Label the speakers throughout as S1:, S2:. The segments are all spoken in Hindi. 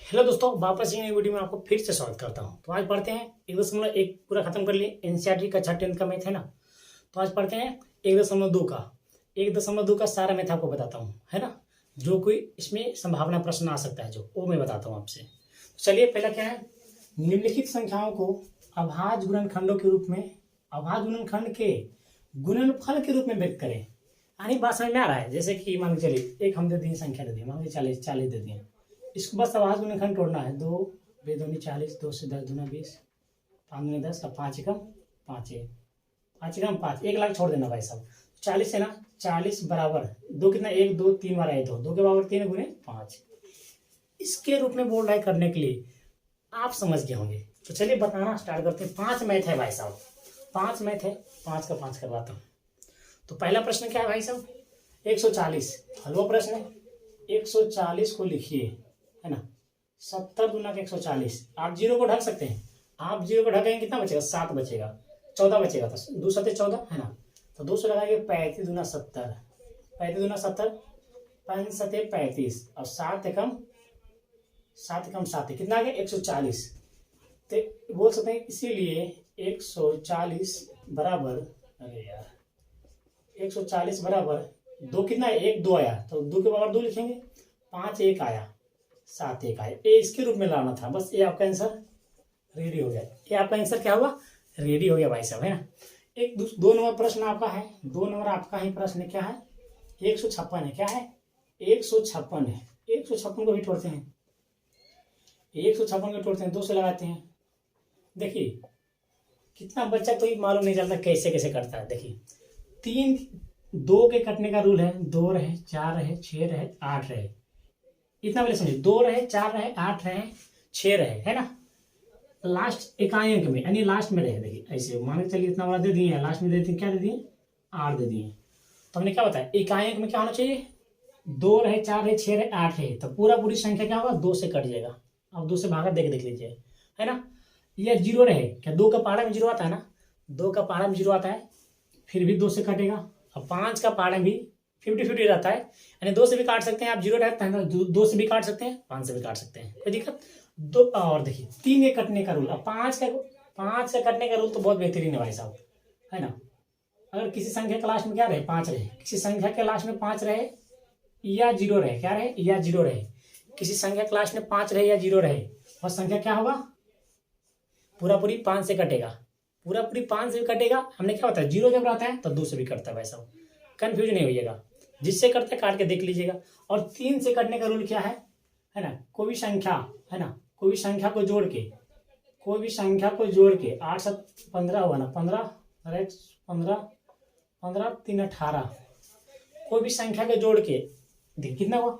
S1: हेलो दोस्तों, वापस ही नई वीडियो में आपको फिर से स्वागत करता हूं। तो आज पढ़ते हैं 1.1 पूरा खत्म कर लिए। एनसीईआरटी का 10th का मैथ है ना। तो आज पढ़ते हैं 1.2 का। 1.2 का सारा मैथ आपको बताता हूं, है ना। जो कोई इसमें संभावना प्रश्न आ सकता है जो वो मैं बताता हूं आपसे। तो चलिए, पहला क्या है, निम्नलिखित संख्याओं को अभाज्य गुणनखंडों के रूप में, अभाज्य गुणनखंड के गुणनफल के रूप में व्यक्त करें। यानी बात समझ में आ रहा है। जैसे कि मान के चलिए, एक हम दे दिए संख्या दे दी, मान लीजिए 40 दे दिए। इसको बस अभाज्य गुणनखंड तोड़ना है। 2 बेदोनी 40, 2 से 10 दूना 20, 5 दूनी 10, और 5 एकम 5 है, 5 एकम 5, 1 लाख छोड़ देना भाई साहब। 40 है ना, 40 बराबर 2 कितना, 1 2 3 बार आए, 2 के बराबर 3 गुने 5। इसके रूप में बोल रहा है करने के लिए, आप समझ गए होंगे। तो चलिए बताना स्टार्ट करते हैं। 5 मैथ है भाई साहब, 5 मैथ है, 5 का 5 करवाता हूँ। तो पहला प्रश्न क्या है भाई साहब, 140 हलवा प्रश्न है। 140 को लिखिए, है ना। 70 दूना के 140, आप जीरो को ढक सकते हैं। आप जीरो को ढकेंगे कितना बचेगा, 7 बचेगा, 14 बचेगा। तो 2 7 14 है ना। तो 2 से लगाएंगे 35 दूना 70, 35 दूना 70, 5 7 35, और 7 एकम 7 कितना आ गया, 140। तो बोल सकते हैं इसीलिए 140 बराबर, अरे यार 140 बराबर 2 कितना है, 1 2 आया, तो 2 के बराबर 2 लिखेंगे। 5 1 आया, 7 1 आया। ये इसके रूप में लाना था। बस ये आपका आंसर रेडी हो गया। ये आपका आंसर क्या हुआ, रेडी हो गया भाई साहब, है ना। एक 2 नंबर प्रश्न आपका है। 2 नंबर आपका ही प्रश्न क्या है, 156 है। क्या है, 156 है। 156 को भी तोड़ते हैं, 156 को तोड़ते हैं, 2 से लगाते हैं। देखिए कितना बच्चा कोई मालूम नहीं चलता कैसे कैसे करता है। देखिए 3 2 के कटने का रूल है, 2 रहे 4 रहे 6 रहे 8 रहे, इतना पहले समझिए। 2 रहे 4 रहे 8 रहे 6 रहे, है ना। लास्ट इकाई अंक में यानी लास्ट में रहे। देखिए ऐसे मान के चलिए इतना बड़ा दे दिए, लास्ट में दे दिए, क्या दे दिए, 8 दे दिए। तो हमने क्या बताया, इकाई अंक में क्या होना चाहिए, 2 रहे 4 रहे 6 रहे 8 रहे, तो पूरा पूरी संख्या क्या होगा, 2 से कट जाएगा। अब 2 से भागा देख लीजिए, है ना। यह 0 रहे, क्या 2 का पहाड़ा में 0 आता है ना, 2 का पहाड़ा में 0 आता है, फिर भी 2 से कटेगा। अब 5 का पहाड़ा भी 50-50 रहता है, यानी 2 से भी काट सकते हैं। आप 0 रहता है ना, 2 से भी काट सकते हैं, 5 से भी काट सकते हैं, कोई दिक्कत। 2 और देखिए 3 के कटने का रूल। अब 5 का कटने का रूल तो बहुत बेहतरीन है भाई साहब, है ना। अगर किसी संख्या के लास्ट में क्या रहे, 5 रहे, किसी संख्या के लास्ट में 5 रहे या 0 रहे, क्या रहे, या 0 रहे, किसी संख्या के लास्ट में 5 रहे या 0 रहे, वह संख्या क्या होगा, पूरा पूरी 5 से कटेगा। पूरा पूरी 5 से भी कटेगा। हमने क्या होता है, 0 जब रहता है तो 2 से भी कटता है भाई साहब, कंफ्यूज नहीं होइएगा। जिससे करते काट के देख लीजिएगा। और 3 से कटने का रूल क्या है ना, कोई भी संख्या, है ना, कोई भी संख्या को जोड़ के, कोई भी संख्या को जोड़ के, 8 7 15 हुआ ना, 15 15 15 3 18, कोई भी संख्या को जोड़ के देखिए कितना हुआ,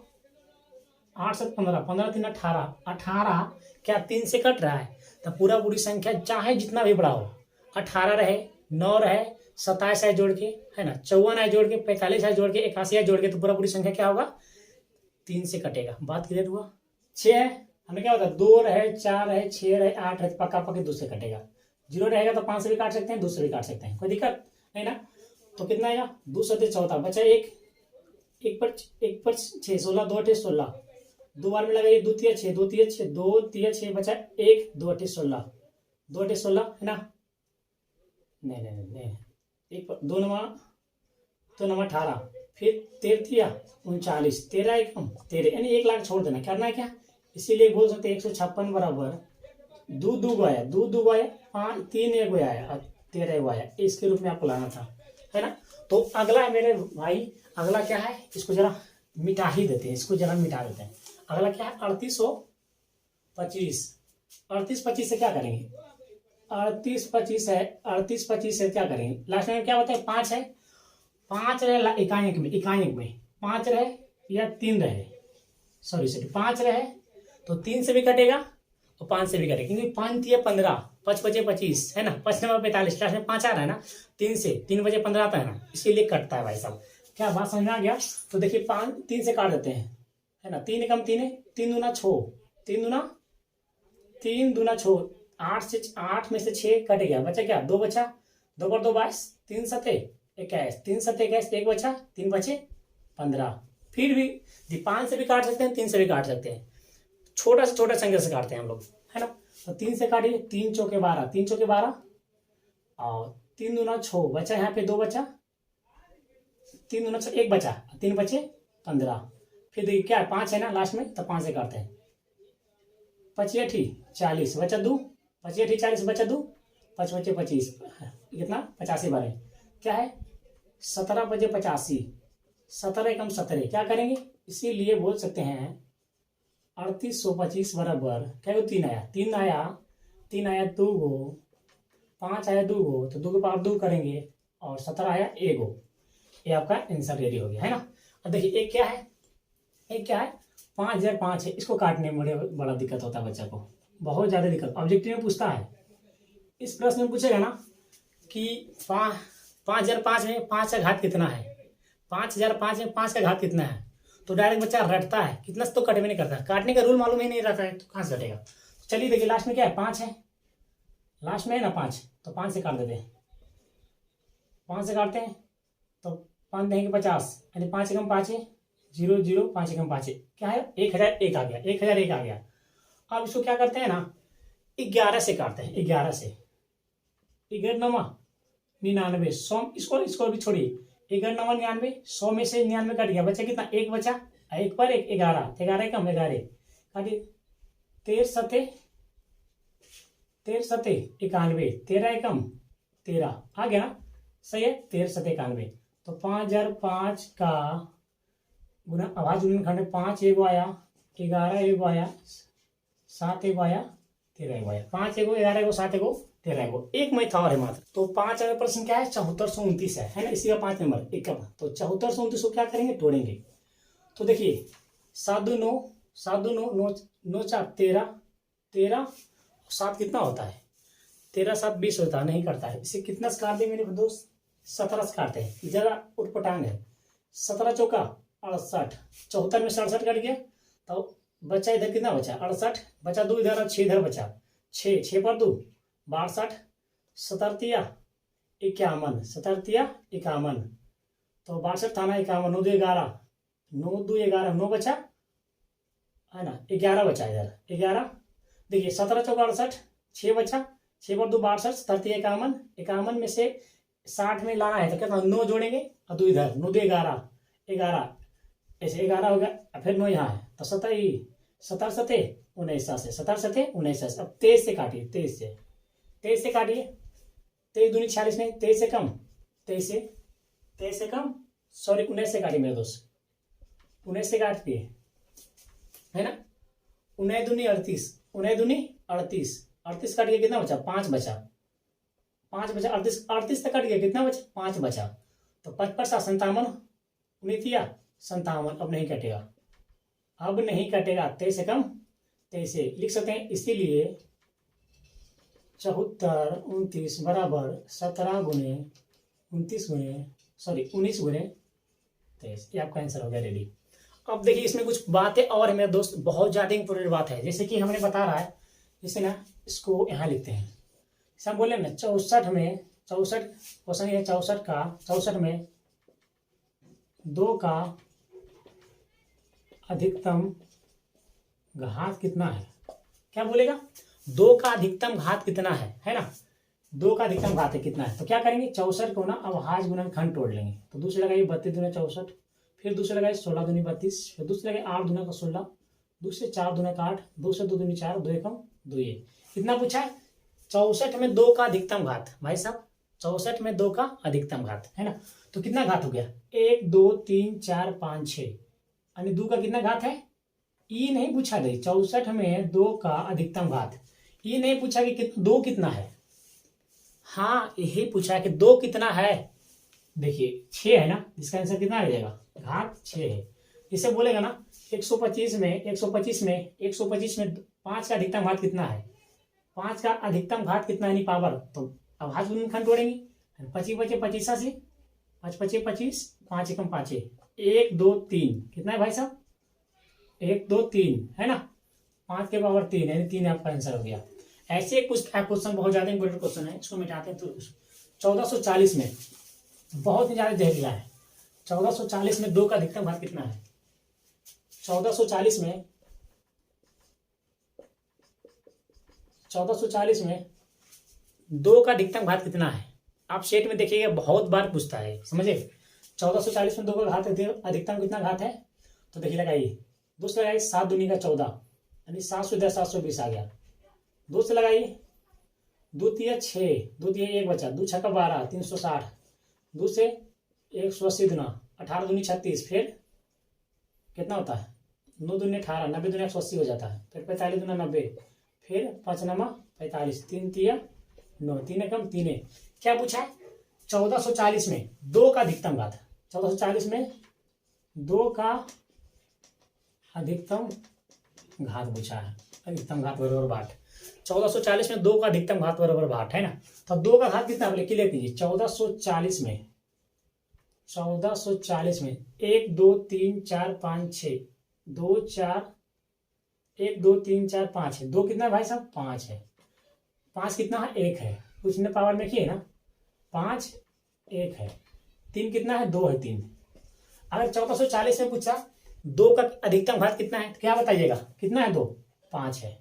S1: 8 7 15 15 3 18, 18 क्या 3 से कट रहा है, तो पूरा पूरी संख्या चाहे जितना भी बड़ा हो, 18 रहे 9 रहे 27 है जोड़ के, है ना, 54 है जोड़ के, 45 है जोड़ के, 81 है जोड़ के, तो पूरा पूरी संख्या क्या होगा, 3 से कटेगा। बात क्लियर हुआ। 6 है, हमें क्या होता है, 2 रहे 4 रहे 6 रहे 8 रहे, पक्का पक्का 2 से कटेगा। 0 रहेगा तो 5 से भी काट सकते हैं, 2 से भी काट सकते हैं, कोई दिक्कत नहीं ना। तो कितना आएगा, 2 7 14 बचा एक पर 6 16, 2 8 16, 2 बार में लगाइए, 2 3 6 2 3 6 2 3 6 बचा 1 2 8 16, 2 8 16 है ना। नहीं, एक 2 नंबर 18, फिर 13 39, 13 एकम 13, यानी 1 लाख छोड़ देना, करना है क्या। इसीलिए बोल सकते हैं 156 बराबर 2 2 आया, 2 2 आया, 5 3 1 आया और 13 आया। इसके रूप में आपको लाना था, है ना। तो अगला मेरे भाई, अगला क्या है, इसको जरा मिटा ही देते हैं, इसको जरा मिटा देते हैं। अगला क्या है, 3825। 3825 से क्या करेंगे, 3825 है, 3825 से क्या करेंगे, लास्ट में क्या बताए, 5 है, 5 रहे इकाई अंक में 5 रहे या 3 रहे, सॉरी 5 रहे तो 3 से भी कटेगा और 5 से भी कटेगा, क्योंकि 5 3 15, 5 बचे 25, है ना, 5 9 45, लास्ट में 5 आ रहा है ना, 3 से 3 बजे 15 आता है ना, इसीलिए कटता है भाई साहब। क्या बात समझ में आ गया। तो देखिए 5 3 से काट देते हैं, है ना, 3 एकम 3 है, 3 दूना 6, 3 दूना 6, 8 में से 6 कट गया, बचा क्या, 2 बचा, 2 पर 2 22, 3 7 21, 3 7 21, 1 बचा, 3 बचे 15। फिर भी 5 से भी काट सकते हैं, 3 से भी काट सकते हैं। छोटा से छोटा संख्या से काटते हैं हम लोग, है ना। तो 3 से काटिए, 3 चौके 12, 3 चौके 12 और 3 दूना 6 बचा, यहाँ पे 2 बचा, 3 दूना 6 1 बचा, 3 बचे 15। फिर देखिए क्या है, 5 है ना लास्ट में, तो 5 से काटते हैं। 5 अठी 40 बचा 2, 5 अठी 40 बचा 2, 5 बचे 25, कितना 85 बारे क्या है 17 बजे 85, 17 एकम 17, क्या करेंगे, इसीलिए बोल सकते हैं 3825 बराबर क्या, 3 आया, 3 आया, 3 आया 2 गो, 5 आया 2 गो, तो 2 के पावर 2 करेंगे और 17 आया 1 गो। ये आपका आंसर रेडी हो गया, है ना। अब देखिए एक क्या है, एक क्या है 5005 है, इसको काटने में बड़ा दिक्कत होता है बच्चा को, बहुत ज़्यादा दिक्कत। ऑब्जेक्टिव में पूछता है, इस प्रश्न में पूछेगा ना कि 5005 में 5 का घात कितना है, 5005 में 5 का घात कितना है, तो डायरेक्ट बच्चा रटता है, कितना से तो कट भी नहीं करता, काटने का रूल मालूम ही नहीं रहता है, तो कहाँ से रटेगा। चलिए देखिए लास्ट में क्या है, 5 है, लास्ट में है ना 5, तो 5 से काट देते हैं, 5 से काटते हैं तो 5 देंगे 50, यानी 5 एकम 5 है, 0 0 5 एकम 5 है, क्या है 1001 आ गया, 1001 आ गया। अब इसको क्या करते हैं ना 11 से काटते हैं, 11 से, 11 9 99 100, इसको भी छोड़िए, 11 9 99, 100 में से 99 कट गया, बचा कितना, 1 बचा, 1 पर 1 11, 11 कम 11 काटिए, 13 सते 91, 13 एकम 13 आ गया ना, सही है, 13 सते 91, तो 5005 का गुना आवाज गुणनखंड में 5 एगो आया, 11 एगो आया, 7 एगो आया, 13 एगो आया, 5 एगो 11 एगो 7 एगो 13 एगो, एक मैथ और है मात्र। तो 5 वाला प्रश्न क्या है, 7429 है ना, इसी का 5 नंबर एक का, तो 7429 को क्या करेंगे, तोड़ेंगे। तो देखिए 7 2 9, 7 2 9 9 9 4 13, 13 7 कितना होता है, 13 7 20 होता है, नहीं करता है, इसे कितना से काट दें मेरे दोस्त, 17 से काटते हैं, जरा उटपटांग है, 17 चौका 68, 74 में 67 कट गया, तो बचा इधर कितना बचा 68, बचा 2 इधर, 6 इधर बचा, 6 पर 2 62, 17 51, 17 51, तो 62 था ना 51, 9 2 11, 9 2 11, 9 बचा है ना, 11 बचा इधर 11, देखिए 17 चौका 68, 6 बचा, 6 पर 2 62, 17 51, 51 में से 60 में लाना है तो कितना 9 जोड़ेंगे और 2 इधर, 9 2 11 11, ऐसे 11 हो गया, फिर 9 यहाँ है, तो 17 सते 19 से, 17 सते 19। अब 23 से काटिए, 23 से काटिए, 23 दूनी 46 नहीं, 23 से कम, 23 से कम, सॉरी 19 से काटिए मेरे दोस्त, 19 से काट दिए है ना, 19 दूनी 38, 19 दूनी 38, 38 काट गया, कितना बचा 5 बचा, 38 तक कट गया, कितना बचा 5 बचा, तो 55 57, 57, अब नहीं कटेगा, अब नहीं कटेगा, 23 से कम 23 से लिख सकते हैं, इसीलिए 74 29 बराबर 17 गुने 19 गुने 23, ये आपका आंसर हो गया रेडी। अब देखिए इसमें कुछ बातें और है मेरे दोस्त, बहुत ज्यादा इंपोर्टेंट बात है, जैसे कि हमने बता रहा है, जैसे ना इसको यहाँ लिखते हैं, सब बोले ना 64 में 64 क्वेश्चन है, 64 में 2 का अधिकतम घात कितना है, क्या बोलेगा 2 का अधिकतम घात कितना है ना, 2 का अधिकतम घात है कितना है, तो क्या करेंगे 64 को ना अब हाज गुणनखंड तोड़ लेंगे, तो दूसरे लगाइए 32 दूना 64, फिर दूसरे लगाइए 16 दूनी 32, फिर दूसरे लगाइए 8 दूना का 16, दूसरे 4 दूना का 8, दूसरे 2 दूनी 4, 2 एकम 2 ये कितना पूछा है 64 में 2 का अधिकतम घात, भाई साहब 64 में 2 का अधिकतम घात है ना, तो कितना घात हो गया 1 2 3 4 5 6, यानी 2 का कितना घात है, ये नहीं पूछा गई 64 में 2 का अधिकतम घात, ये नहीं पूछा कि 2 कितना है, हाँ यही पूछा कि 2 कितना है, देखिए 6 है ना, इसका आंसर कितना आ जाएगा, घात 6 है। इसे बोलेगा ना 125 में 5 का अधिकतम घात कितना है, 5 का अधिकतम घात कितना है, पावर, तो अब हाथ गुणनखंड तोड़ेंगे, 25 बचे 25 से 5 बचे 25, 5 एकम 5 1 2 3, कितना है भाई साहब 1 2 3 है ना, 5 के पावर 3 यानी 3 आपका आंसर हो गया। ऐसे कुछ क्वेश्चन बहुत ज्यादा इंपोर्टेंट क्वेश्चन है, इसको मिटाते हैं। तो 1440 में बहुत ही ज्यादा जहरीला है, 1440 में 2 का अधिकतम घात कितना है, 1440 में 1440 में 2 का अधिकतम घात कितना है? आप सेट में देखिएगा बहुत बार पूछता है, समझे। 1440 में 2 का घात अधिकतम कितना घात है? तो देखिए लगाइए, 2 से लगाइए 7 दूनी का 14, यानी 720 आ गया। 2 से लगाइए, 2 तिया 6, 2 तिया 1 बचा, 2 छक्का 12, 360। 2 से 180 दुना 18 दूनी 36, फिर कितना होता है? 9 दूनी 18, 90 दूनी 180 हो जाता है। फिर 45 दूना 90, फिर 5 नमा 45, 3 तिया 9, 3 एकम 3। क्या पूछा है? 1440 में 2 का अधिकतम घात। 1440 में 2 का अधिकतम घात पूछा है। अधिकतम घात बराबर 8। 1440 में 2 का अधिकतम घात बराबर 8 है ना। तो 2 का घात कितना लिख लीजिए। 1440 में 1 2 3 4 5 6, 2 4 1 2 3 4 5 है। 2 कितना है भाई साहब? 5 है। 5 कितना है? 1 है। कुछ ने पावर में किए ना, 5 1 है। 3 कितना है? 2 है। 3 अगर 1440 में पूछा 2 का अधिकतम घात कितना है, तो क्या बताइएगा? कितना है? 2 5 है।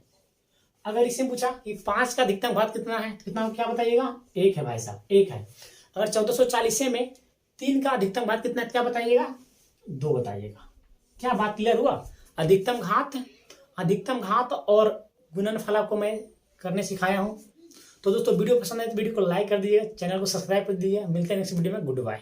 S1: अगर इससे पूछा कि 5 का अधिकतम घात कितना है, तो कितना, क्या बताइएगा? 1 है भाई साहब, 1 है। अगर 1440 में 3 का अधिकतम घात कितना है, क्या बताइएगा? 2 बताइएगा। क्या बात क्लियर हुआ? अधिकतम घात और गुणनफल आपको मैं करने सिखाया हूं। तो दोस्तों वीडियो पसंद है तो वीडियो को लाइक कर दीजिए, चैनल को सब्सक्राइब कर दीजिए। मिलते हैं नेक्स्ट वीडियो में। Good bye.